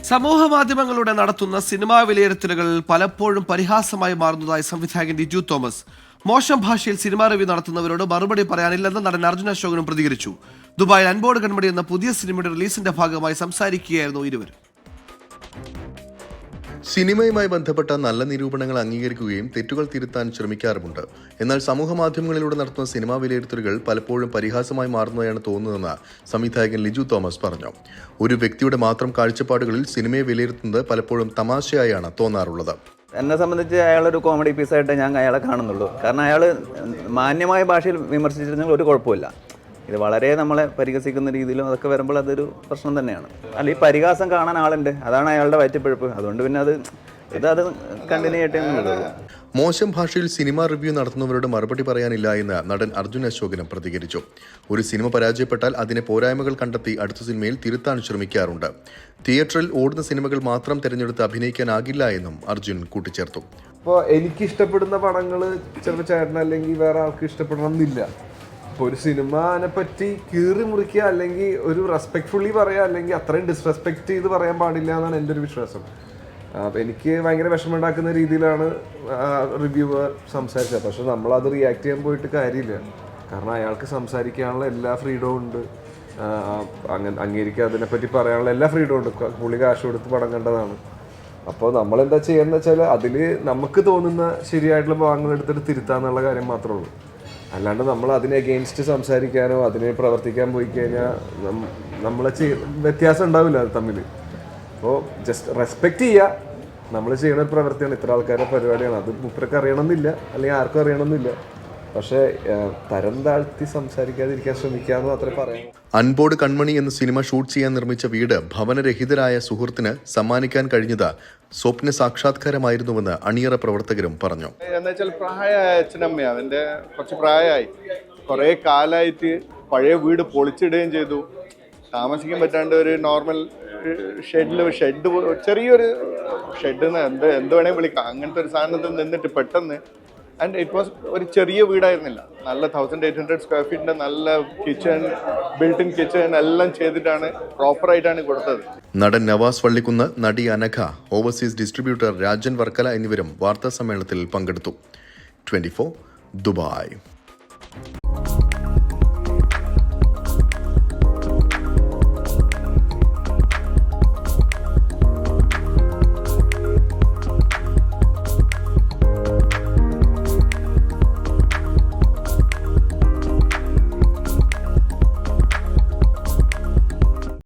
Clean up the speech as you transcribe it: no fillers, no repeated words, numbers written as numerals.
സമൂഹ മാധ്യമങ്ങളിലൂടെ നടത്തുന്ന സിനിമാ വിലയിരുത്തലുകൾ പലപ്പോഴും പരിഹാസമായി മാറുന്നതായി സംവിധായകൻ ലിജു തോമസ്. മോശം ഭാഷയിൽ സിനിമാ റിവ്യൂ നടത്തുന്നവരോട് മറുപടി പറയാനില്ലെന്ന് നടൻ അർജുൻ അശോകനും പ്രതികരിച്ചു. ദുബായിൽ അൻപോട് കൺമണി എന്ന പുതിയ സിനിമയുടെ റിലീസിന്റെ ഭാഗമായി സംസാരിക്കുകയായിരുന്നു ഇരുവരും. സിനിമയുമായി ബന്ധപ്പെട്ട നല്ല നിരൂപണങ്ങൾ അംഗീകരിക്കുകയും തെറ്റുകൾ തിരുത്താൻ ശ്രമിക്കാറുമുണ്ട്. എന്നാൽ സമൂഹ മാധ്യമങ്ങളിലൂടെ നടത്തുന്ന സിനിമാ വിലയിരുത്തലുകൾ പലപ്പോഴും പരിഹാസമായി മാറുന്നതാണ് തോന്നുന്നതെന്ന് സംവിധായകൻ ലിജു തോമസ് പറഞ്ഞു. ഒരു വ്യക്തിയുടെ മാത്രം കാഴ്ചപ്പാടുകളിൽ സിനിമയെ വിലയിരുത്തുന്നത് പലപ്പോഴും തമാശയായാണ് തോന്നാറുള്ളത്. എന്നെ സംബന്ധിച്ച് അയാളൊരു കോമഡി പീസായിട്ട് ഞാൻ അയാളെ കാണുന്നുള്ളൂ. കാരണം അയാൾ മാന്യമായ ഭാഷയിൽ വിമർശിച്ചിരുന്നെങ്കിൽ ഒരു കുഴപ്പമില്ല. ഇത് വളരെ നമ്മളെ പരിഹസിക്കുന്ന രീതിയിലും അതൊക്കെ വരുമ്പോൾ അതൊരു പ്രശ്നം തന്നെയാണ്. അല്ല, ഈ പരിഹാസം കാണാൻ ആളുണ്ട്, അതാണ് അയാളുടെ വയറ്റിപ്പിഴപ്പ്. അതുകൊണ്ട് പിന്നെ അത് കണ്ടിന്യൂ ചെയ്യട്ടെ. മോശം ഭാഷയിൽ സിനിമ റിവ്യൂ നടത്തുന്നവരോട് മറുപടി പറയാനില്ല എന്ന് നടൻ അർജുൻ അശോകനും പ്രതികരിച്ചു. ഒരു സിനിമ പരാജയപ്പെട്ടാൽ അതിനെ പോരായ്മകൾ കണ്ടെത്തി അടുത്ത സിനിമയിൽ തിരുത്താൻ ശ്രമിക്കാറുണ്ട്. തിയേറ്ററിൽ ഓടുന്ന സിനിമകൾ മാത്രം തിരഞ്ഞെടുത്ത് അഭിനയിക്കാനാകില്ല എന്നും അർജുൻ കൂട്ടിച്ചേർത്തു. ഇപ്പോൾ എനിക്ക് ഇഷ്ടപ്പെടുന്ന പടങ്ങൾ ചിലപ്പോൾ ചേട്ടൻ അല്ലെങ്കിൽ വേറെ ആൾക്ക് ഇഷ്ടപ്പെടണമെന്നില്ല. ഇപ്പോൾ ഒരു സിനിമനെ പറ്റി കീറി മുറിക്കുക അല്ലെങ്കിൽ ഒരു റെസ്പെക്ട്ഫുള്ളി പറയുക അല്ലെങ്കിൽ അത്രയും ഡിസ്റെസ്പെക്ട് ചെയ്ത് പറയാൻ പാടില്ല എന്നാണ് എൻ്റെ ഒരു വിശ്വാസം. എനിക്ക് ഭയങ്കര വിഷമമുണ്ടാക്കുന്ന രീതിയിലാണ് റിവ്യൂവർ സംസാരിച്ചത്. പക്ഷെ നമ്മളത് റിയാക്ട് ചെയ്യാൻ പോയിട്ട് കാര്യമില്ല. കാരണം അയാൾക്ക് സംസാരിക്കാനുള്ള എല്ലാ ഫ്രീഡവും ഉണ്ട്, അംഗീകരിക്കുക അതിനെപ്പറ്റി പറയാനുള്ള എല്ലാ ഫ്രീഡവും ഉണ്ട്. പുള്ളി കാശ് കൊടുത്ത് പടം കണ്ടതാണ്. അപ്പോൾ നമ്മളെന്താ ചെയ്യുന്നത് വെച്ചാൽ അതിൽ നമുക്ക് തോന്നുന്ന ശരിയായിട്ടുള്ള ഭാഗങ്ങൾ എടുത്തിട്ട് തിരുത്താന്നുള്ള കാര്യം മാത്രമേ ഉള്ളൂ. അല്ലാണ്ട് നമ്മൾ അതിനെ അഗെയിൻസ്റ്റ് സംസാരിക്കാനോ അതിനെ പ്രവർത്തിക്കാൻ പോയി കഴിഞ്ഞാൽ നമ്മളെ വ്യത്യാസം ഉണ്ടാവില്ല അത് തമ്മിൽ. അപ്പോൾ ജസ്റ്റ് റെസ്പെക്റ്റ് ചെയ്യുക. നമ്മൾ ചെയ്യുന്ന ഒരു പ്രവൃത്തിയാണ്, ഇത്ര ആൾക്കാരുടെ പരിപാടിയാണ്. അത് മുപ്പരക്ക് അറിയണമെന്നില്ല, അല്ലെങ്കിൽ ആർക്കും അറിയണമെന്നില്ല. പക്ഷേ തരം താഴ്ത്തി സംസാരിക്കാതിരിക്കാൻ ശ്രമിക്കാമെന്ന് മാത്രമേ പറയാം. അൻപോട് കൺമണി എന്ന സിനിമ ഷൂട്ട് ചെയ്യാൻ നിർമ്മിച്ച വീട് ഭവനരഹിതരായ സുഹൃത്തിന് സമ്മാനിക്കാൻ കഴിഞ്ഞത് സ്വപ്ന സാക്ഷാത്കാരമായിരുന്നുവെന്ന് അണിയറ പ്രവർത്തകരും പറഞ്ഞു. എന്നുവെച്ചാൽ പ്രായമായ അച്ഛനമ്മയാണ്, എൻ്റെ കുറച്ച് പ്രായമായി, കുറേ കാലമായിട്ട് പഴയ വീട് പൊളിച്ചിടുകയും ചെയ്തു. താമസിക്കാൻ പറ്റാണ്ട് ഒരു നോർമൽ ഷെഡ് ചെറിയൊരു ഷെഡ് എന്ത് വേണമെങ്കിൽ വിളിക്കാം, അങ്ങനത്തെ ഒരു സാധനത്തിൽ നിന്നിട്ട് പെട്ടെന്ന് ആൻഡ് ഇറ്റ് വാസ് ഒരു ചെറിയ വീടായിരുന്നില്ല, നല്ല 1800 സ്ക്വയർ ഫീറ്റിൻ്റെ നല്ല കിച്ചൺ, ബിൽറ്റ് ഇൻ കിച്ചൺ എല്ലാം ചെയ്തിട്ടാണ് പ്രോപ്പറായിട്ടാണ് കൊടുത്തത്. നടൻ നവാസ് വള്ളിക്കുന്ന്, നടി അനഘ, ഓവർസീസ് ഡിസ്ട്രിബ്യൂട്ടർ രാജൻ വർക്കല എന്നിവരും വാർത്താ സമ്മേളനത്തിൽ പങ്കെടുത്തു. 24 ദുബായ്.